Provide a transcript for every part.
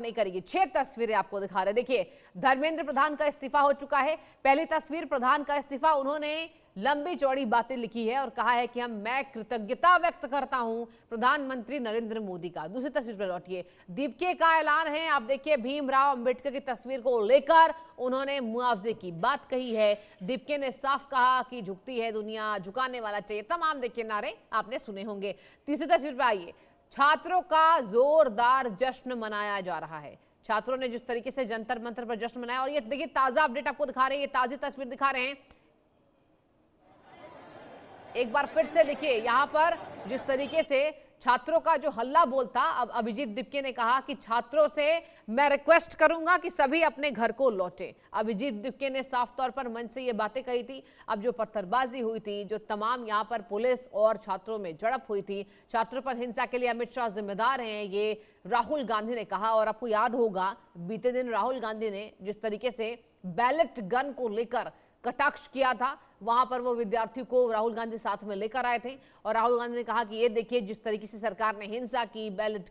नहीं करेगी। 6 तस्वीरें आपको दिखा रहे। देखिए, धर्मेंद्र प्रधान का इस्तीफा हो चुका है। पहली तस्वीर प्रधान का इस्तीफा, उन्होंने लंबी चौड़ी बातें लिखी है और कहा है कि मैं कृतज्ञता व्यक्त करता हूं प्रधानमंत्री नरेंद्र मोदी का। दूसरी तस्वीर पर लौटिए, दीपके का ऐलान है। आप देखिए, भीमराव अंबेडकर की तस्वीर को लेकर उन्होंने मुआवजे की बात कही है। दीपके ने साफ कहा कि झुकती है दुनिया, झुकाने वाला चाहिए। तमाम देखिए नारे आपने सुने होंगे। तीसरी तस्वीर पर आइए, छात्रों का जोरदार जश्न मनाया जा रहा है। छात्रों ने जिस तरीके से जंतर मंतर पर जश्न मनाया, और ये देखिए ताजा अपडेट आपको दिखा रहे हैं, ये ताजी तस्वीर दिखा रहे हैं। एक बार फिर से देखिए, यहां पर जिस तरीके से छात्रों का जो हल्ला बोल था, अब अभिजीत दीपके ने कहा कि छात्रों से मैं रिक्वेस्ट करूंगा कि सभी अपने घर को लौटे। अभिजीत दीपके ने साफ तौर पर मंच से ये बातें कही थी। अब जो पत्थरबाजी हुई थी, जो तमाम यहां पर पुलिस और छात्रों में झड़प हुई थी, छात्रों पर हिंसा के लिए अमित शाह जिम्मेदार हैं, ये राहुल गांधी ने कहा। और आपको याद होगा, बीते दिन राहुल गांधी ने जिस तरीके से बैलेट गन को लेकर कटाक्ष किया था, वहां पर वो विद्यार्थियों को राहुल गांधी साथ में लेकर आए थे और राहुल गांधी ने कहा कि ये देखिए जिस तरीके से सरकार ने हिंसा की, बैलेट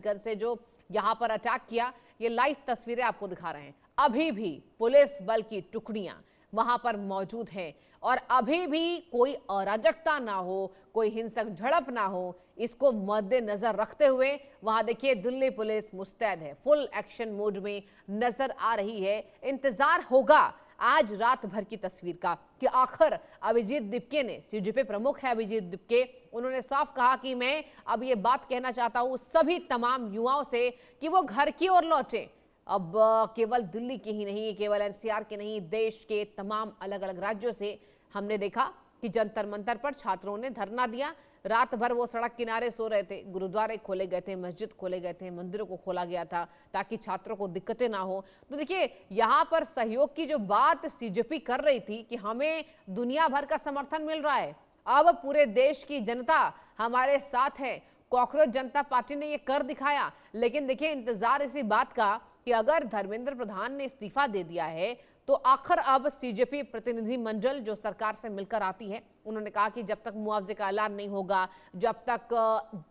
गन से जो यहां पर अटैक किया, ये लाइव तस्वीरें आपको दिखा रहे हैं। अभी भी पुलिस बल की टुकड़ियां वहां पर मौजूद हैं और अभी भी कोई अराजकता ना हो, कोई हिंसक झड़प ना हो, इसको मद्देनजर रखते हुए वहां देखिए दिल्ली पुलिस मुस्तैद है, फुल एक्शन मोड में नजर आ रही है। इंतजार होगा आज रात भर की तस्वीर का कि आखिर अभिजीत दीपके ने, सीजेपी प्रमुख है अभिजीत दीपके, उन्होंने साफ कहा कि मैं अब ये बात कहना चाहता हूं सभी तमाम युवाओं से कि वो घर की ओर लौटें। अब केवल दिल्ली के ही नहीं, केवल एनसीआर के नहीं, देश के तमाम अलग अलग राज्यों से हमने देखा कि जंतर मंतर पर छात्रों ने धरना दिया। रात भर वो सड़क किनारे सो रहे थे, गुरुद्वारे खोले गए थे, मस्जिद खोले गए थे, मंदिरों को खोला गया था ताकि छात्रों को दिक्कतें ना हो। तो देखिए, यहां पर सहयोग की जो बात सीजेपी कर रही थी कि हमें दुनिया भर का समर्थन मिल रहा है, अब पूरे देश की जनता हमारे साथ है, कॉकरोच जनता पार्टी ने ये कर दिखाया। लेकिन देखिए, इंतजार इसी बात का कि अगर धर्मेंद्र प्रधान ने इस्तीफा दे दिया है तो आखिर अब सीजेपी प्रतिनिधि मंडल जो सरकार से मिलकर आती है, उन्होंने कहा कि जब तक मुआवजे का ऐलान नहीं होगा, जब तक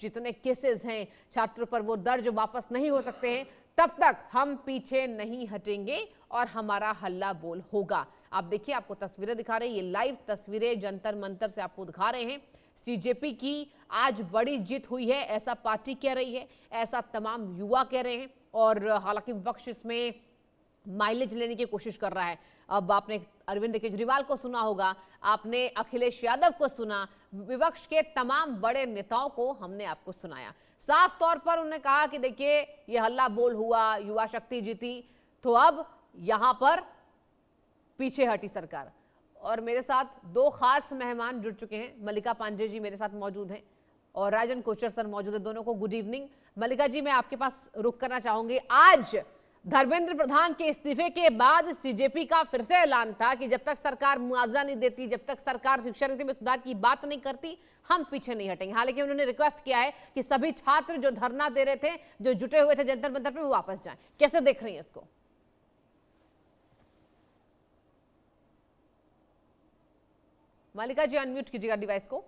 जितने केसेस हैं छात्रों पर वो दर्ज वापस नहीं हो सकते हैं, तब तक हम पीछे नहीं हटेंगे और हमारा हल्ला बोल होगा। आप देखिए, आपको तस्वीरें दिखा रहे हैं, ये लाइव तस्वीरें जंतर मंतर से आपको दिखा रहे हैं। सीजेपी की आज बड़ी जीत हुई है, ऐसा पार्टी कह रही है, ऐसा तमाम युवा कह रहे हैं। और हालांकि विपक्ष इसमें माइलेज लेने की कोशिश कर रहा है। अब आपने अरविंद केजरीवाल को सुना होगा, आपने अखिलेश यादव को सुना, विपक्ष के तमाम बड़े नेताओं को हमने आपको सुनाया। साफ तौर पर उन्होंने कहा कि देखिए, ये हल्ला बोल हुआ, युवा शक्ति जीती, तो अब यहां पर पीछे हटी सरकार। और मेरे साथ 2 खास मेहमान जुड़ चुके हैं। मल्लिका पांडे जी मेरे साथ मौजूद हैं और राजन कोचर सर मौजूद है। दोनों को गुड इवनिंग। मल्लिका जी, मैं आपके पास रुक करना चाहूंगी। आज धर्मेंद्र प्रधान के इस्तीफे के बाद सीजेपी का फिर से ऐलान था कि जब तक सरकार मुआवजा नहीं देती, जब तक सरकार शिक्षा नीति में सुधार की बात नहीं करती, हम पीछे नहीं हटेंगे। हालांकि उन्होंने रिक्वेस्ट किया है कि सभी छात्र जो धरना दे रहे थे, जो जुटे हुए थे जंतर मंतर पे, वो वापस जाएं। कैसे देख रही हैं इसको? मल्लिका जी, अनम्यूट कीजिएगा डिवाइस को।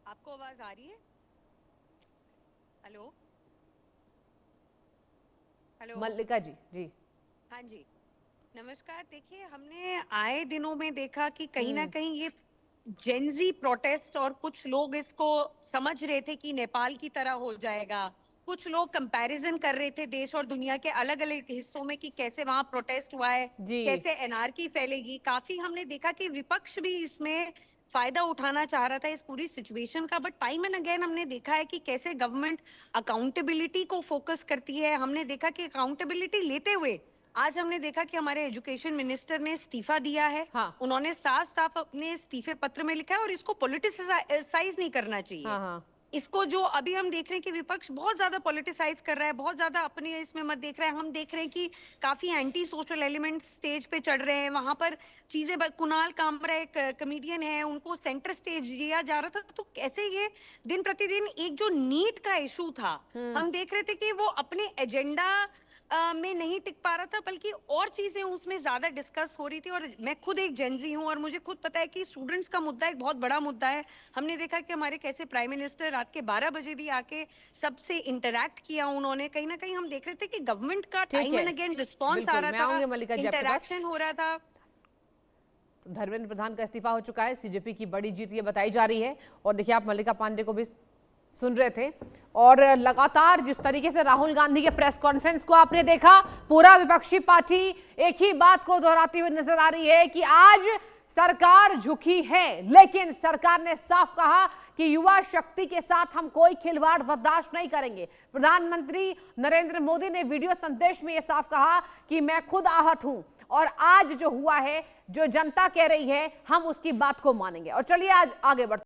आपको आवाज आ रही है? हेलो हेलो मल्लिका जी, जी हाँ जी, नमस्कार। देखिए, हमने आए दिनों में देखा कि कहीं ना कहीं ये जेनजी प्रोटेस्ट, और कुछ लोग इसको समझ रहे थे कि नेपाल की तरह हो जाएगा, कुछ लोग कंपैरिजन कर रहे थे देश और दुनिया के अलग अलग हिस्सों में कि कैसे वहां प्रोटेस्ट हुआ है, कैसे एनआरकी फैलेगी। काफी हमने देखा कि विपक्ष भी इसमें फायदा उठाना चाह रहा था इस पूरी सिचुएशन का। बट टाइम एंड अगेन हमने देखा है कि कैसे गवर्नमेंट अकाउंटेबिलिटी को फोकस करती है। हमने देखा कि अकाउंटेबिलिटी लेते हुए आज हमने देखा कि हमारे एजुकेशन मिनिस्टर ने इस्तीफा दिया है। हाँ। उन्होंने साफ साफ अपने इस्तीफे पत्र में लिखा है और इसको पॉलिटिसाइज नहीं करना चाहिए। हाँ। इसको जो अभी हम देख रहे हैं कि विपक्ष बहुत ज्यादा पॉलिटिसाइज कर रहा है, बहुत ज्यादा अपने इसमें मत देख रहा है। हम देख रहे हैं कि काफी एंटी सोशल एलिमेंट स्टेज पे चढ़ रहे हैं, वहां पर चीजें। कुणाल कामरा एक कॉमेडियन है, उनको सेंटर स्टेज दिया जा रहा था। तो कैसे ये दिन प्रतिदिन एक जो नीट का इशू था, हम देख रहे थे कि वो अपने एजेंडा में नहीं टिक पा रहा था, बल्कि और चीजें उसमें ज्यादा डिस्कस हो रही थी। और मैं खुद एक जेनजी हूँ और मुझे खुद पता है कि स्टूडेंट्स का मुद्दा एक बहुत बड़ा मुद्दा है। हमने देखा कि हमारे कैसे प्राइम मिनिस्टर रात के 12 बजे भी आके सबसे इंटरैक्ट किया उन्होंने। कहीं ना कहीं हम देख रहे थे कि गवर्नमेंट का ठीक टाइम है, एंड अगेन रिस्पॉन्स आ बिल्कुल, मैं रहा आऊंगी था, मल्लिका जी आपके पास। इंटरैक्शन हो रहा था। तो धर्मेंद्र प्रधान का इस्तीफा हो चुका है, सीजेपी की बड़ी जीत ये बताई जा रही है। और देखिए, आप मल्लिका पांडे को भी सुन रहे थे, और लगातार जिस तरीके से राहुल गांधी के प्रेस कॉन्फ्रेंस को आपने देखा, पूरा विपक्षी पार्टी एक ही बात को दोहराती हुई नजर आ रही है कि आज सरकार झुकी है, लेकिन सरकार ने साफ कहा कि युवा शक्ति के साथ हम कोई खिलवाड़ बर्दाश्त नहीं करेंगे। प्रधानमंत्री नरेंद्र मोदी ने वीडियो संदेश में यह साफ कहा कि मैं खुद आहत हूं, और आज जो हुआ है, जो जनता कह रही है, हम उसकी बात को मानेंगे। और चलिए आज आगे बढ़ते